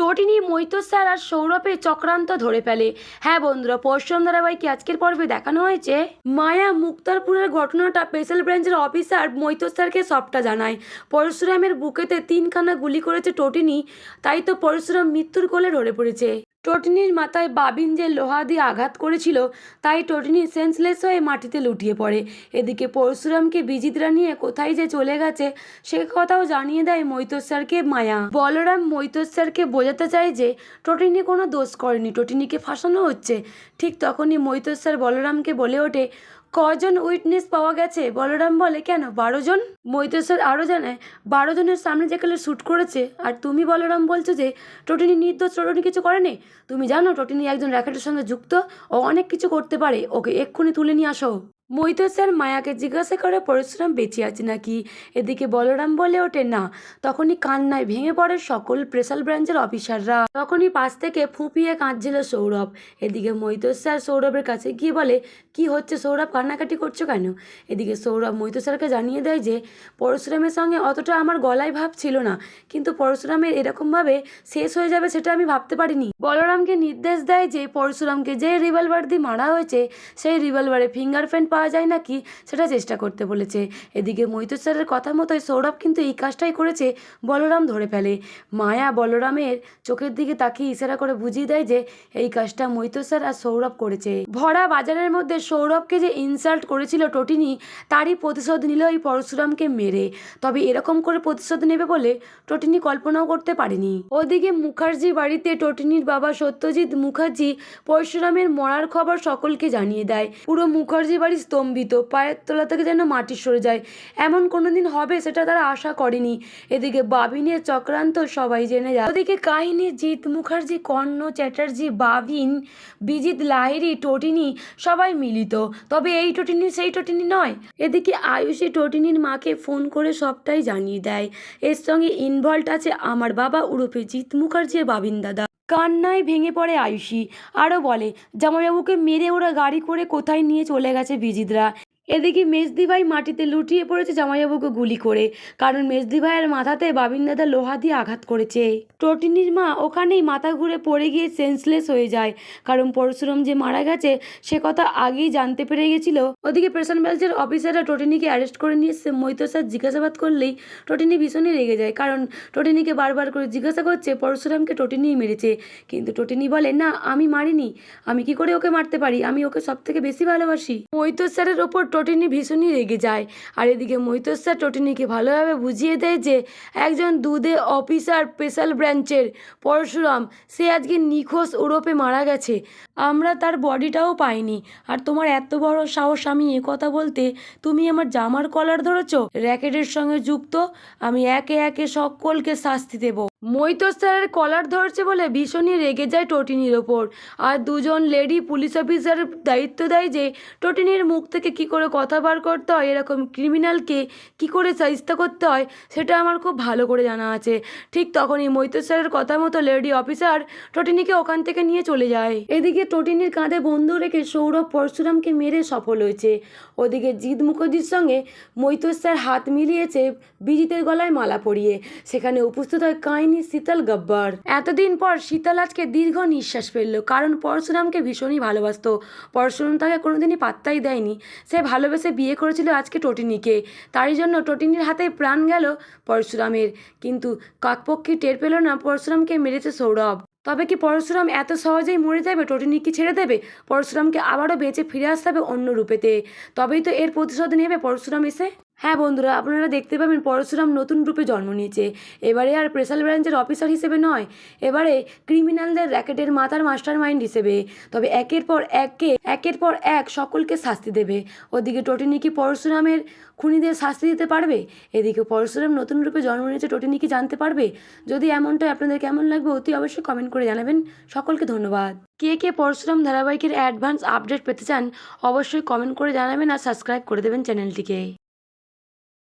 টোটিনি, মৈতো sir আর সৌরভের চক্রান্ত ধরে ফেলে। হ্যাঁ বন্ধুরা, পরশুরাম ধারাবাহিকে আজকের পর্বে দেখানো হয়েছে মায়া মুক্তারপুরের ঘটনাটা স্পেশাল ব্রাঞ্চের অফিসার মৈতো স্যারকে সবটা জানায়। পরশুরামের বুকেতে 3খানা গুলি করেছে টোটিনি, তাই তো পরশুরাম মৃত্যুর কোলে ঢলে পড়েছে। টোটিনির মাথায় বাবিন যে লোহা দিয়ে আঘাত করেছিল, তাই টোটিনি সেন্সলেস হয়ে মাটিতে লুটিয়ে পড়ে। এদিকে পরশুরামকে বিজিতরা নিয়ে কোথায় যে চলে গেছে সে কথাও জানিয়ে দেয় মৈতো স্যারকে মায়া। বলরাম মৈতো স্যারকে বোঝাতে চায় যে টোটিনি কোনো দোষ করেনি, টোটিনিকে ফাঁসানো হচ্ছে। ঠিক তখনই মৈতো স্যার বলরামকে বলে ওঠে, কজন উইটনেস পাওয়া গেছে? বলরাম বলে, কেন 12 জন? মৈতো স্যার আরও জানায় 12 জনের সামনে যেখানে শ্যুট করেছে, আর তুমি বলরাম বলছো যে টোটিনি নির্দোষ, টোটিনি কিছু করেনি। তুমি জানো টোটিনি একজন র্যাকেটের সঙ্গে যুক্ত, ও অনেক কিছু করতে পারে, ওকে এক্ষুনি তুলে নিয়ে আসো। মৈতো স্যার মায়াকে জিজ্ঞাসা করে পরশুরাম বেঁচে আছে নাকি। এদিকে বলরাম বলে ওঠে না। তখনই কান্নায় ভেঙে পড়ে সকল স্পেশাল ব্রাঞ্চের অফিসাররা। তখনই পাশ থেকে ফুঁপিয়ে কাঁদছিল সৌরভ। এদিকে মৈতো স্যার সৌরভের কাছে গিয়ে বলে, কি হচ্ছে সৌরভ, কান্নাকাটি করছো কেন? এদিকে সৌরভ মৈতো স্যারকে জানিয়ে দেয় যে পরশুরামের সঙ্গে অতটা আমার গলায় ভাব ছিল না, কিন্তু পরশুরামের এরকমভাবে শেষ হয়ে যাবে সেটা আমি ভাবতে পারিনি। বলরামকে নির্দেশ দেয় যে পরশুরামকে যে রিভলভার দিয়ে মারা হয়েছে সেই রিভলভারে ফিঙ্গারপ্রিন্ট পাওয়া যায় নাকি সেটা চেষ্টা করতে বলেছে। এদিকে মৈতো স্যারের কথা মতোই সৌরভ কিন্তু এই কাজটাই করেছে, বলরাম ধরে ফেলে। মায়া বলরামের চোখের দিকে তাকিয়ে ইশারা করে বুঝিয়ে দেয় যে এই কাজটা মৈতো স্যার আর সৌরভ করেছে। ভরা বাজারের মধ্যে সৌরভকে যে ইনসাল্ট করেছিল টোটিনি, তারই প্রতিশোধ নিল এই পরশুরামকে মেরে। তবে এরকম করে প্রতিশোধ নেবে বলে টোটিনি কল্পনাও করতে পারেনি। ওদিকে মুখার্জি বাড়িতে টোটিনির বাবা সত্যজিৎ মুখার্জি পরশুরামের মরার খবর সকলকে জানিয়ে দেয়। পুরো মুখার্জি বাড়ি স্তম্ভিত, পায়ের তলা থেকে যেন মাটি সরে যায়। এমন কোনোদিন হবে সেটা তারা আশা করেনি। এদিকে বাবিনের চক্রান্ত সবাই জেনে যায়। ওদিকে কাহিনী জিৎ মুখার্জি, কর্ণ চ্যাটার্জি, বাবিন, বিজিত লাহিড়ী, টোটিনি সবাই মিলিত, তবে এই টোটিনি সেই টোটিনি নয়। এদিকে আয়ুষী টোটিনির মাকে ফোন করে সবটাই জানিয়ে দেয়। এর সঙ্গে ইনভলভ আছে আমার বাবা উরফে জিৎ মুখার্জি, বাবিন দাদা। কান্নায় ভেঙে পড়ে আয়ুষী, আরও বলে জামাইবাবুকে মেরে ওরা গাড়ি করে কোথায় নিয়ে চলে গেছে বিজিতরা। এদিকে মেজদি ভাই মাটিতে লুটিয়ে পড়েছে জামাইবাবুকে গুলি করে, কারণ মেজদি ভাইয়ের মাথাতে বাবিন দাদা লোহা দিয়ে আঘাত করেছে। টোটিনির মা ওখানেই মাথা ঘুরে পড়ে গিয়ে সেন্সলেস হয়ে যায়, কারণ পরশুরাম যে মারা গেছে সে কথা আগেই জানতে পেরে গেছিল। ওদিকে প্রেশন ব্যালচের অফিসাররা টোটিনিকে অ্যারেস্ট করে নিয়ে এসে মৈতো স্যার জিজ্ঞাসাবাদ করলেই টোটিনি ভীষণই রেগে যায়, কারণ টোটিনিকে বারবার করে জিজ্ঞাসা করছে পরশুরামকে টোটিনিই মেরেছে, কিন্তু টোটিনি বলে না আমি মারিনি, আমি কি করে ওকে মারতে পারি, আমি ওকে সব থেকে বেশি ভালোবাসি। মৈতো স্যারের ওপর টোটিনি ভীষণই রেগে যায়। আর এদিকে মৈতো স্যার টোটিনিকে ভালোভাবে বুঝিয়ে দেয় যে একজন দুধে অফিসার স্পেশাল ব্রাঞ্চের পরশুরাম, সে আজকে নিখোঁজ ওরপে মারা গেছে, আমরা তার বডিটাও পাইনি। আর তোমার এত বড় সাহস আমি কথা বলতে, তুমি আমার জামার কলার ধরেছো, র্যাকেটের সঙ্গে যুক্ত, আমি একে একে সকলকে শাস্তি দেব। মৈতো স্যারের কলার ধরছে বলে ভীষণই রেগে যায় টোটিনির ওপর। আর দুজন লেডি পুলিশ অফিসার দায়িত্ব দেয় যে টোটিনির মুখ থেকে কি করে কথা বার করতে হয়, এরকম ক্রিমিনালকে কি করে শায়েস্তা করতে হয় সেটা আমার খুব ভালো করে জানা আছে। ঠিক তখনই মৈতো স্যারের কথা মতো লেডি অফিসার টোটিনিকে ওখান থেকে নিয়ে চলে যায়। এদিকে টোটিনির কাঁধে বন্দুক রেখে সৌরভ পরশুরামকে মেরে সফল হয়েছে। ওদিকে জিৎ মুখার্জির সঙ্গে মৈতো স্যার হাত মিলিয়েছে বিজিতের গলায় মালা পরিয়ে। সেখানে উপস্থিত হয় কাহিনী শীতল গব্বর। এতদিন পর শীতল আজকে দীর্ঘ নিঃশ্বাস ফেললো, কারণ পরশুরামকে ভীষণই ভালোবাসতো। পরশুরাম তাকে কোনোদিনই পাত্তাই দেয়নি, সে ভালোবেসে বিয়ে করেছিল আজকে টোটিনিকে, তারই জন্য টোটিনির হাতে প্রাণ গেল পরশুরামের। কিন্তু কাকপক্ষী টের পেল না পরশুরামকে মেরেছে সৌরভ। তবে কি পরশুরাম এত সহজেই মরে যাবে? টোটিনি কি ছেড়ে দেবে? পরশুরামকে আবারও বেঁচে ফিরে আসতে হবে অন্য রূপেতে, তবেই তো এর প্রতিশোধ নেবে পরশুরাম এসে। হ্যাঁ বন্ধুরা, আপনারা দেখতে পাবেন পরশুরাম নতুন রূপে জন্ম নিয়েছে। এবারে আর স্পেশাল ব্রাঞ্চের অফিসার হিসেবে নয়, এবারে ক্রিমিনালদের র্যাকেটের মাথার মাস্টার মাইন্ড হিসেবে। তবে একের পর এক সকলকে শাস্তি দেবে। ওদিকে টোটিনি কি পরশুরামের খুনিদের শাস্তি দিতে পারবে? এদিকে পরশুরাম নতুন রূপে জন্ম নিয়েছে, টোটিনি কি জানতে পারবে? যদি এমনটাই আপনাদের কেমন লাগবে অতি অবশ্যই কমেন্ট করে জানাবেন। সকলকে ধন্যবাদ। কে কে পরশুরাম ধারাবাহিকের অ্যাডভান্স আপডেট পেতে চান অবশ্যই কমেন্ট করে জানাবেন, আর সাবস্ক্রাইব করে দেবেন চ্যানেলটিকে।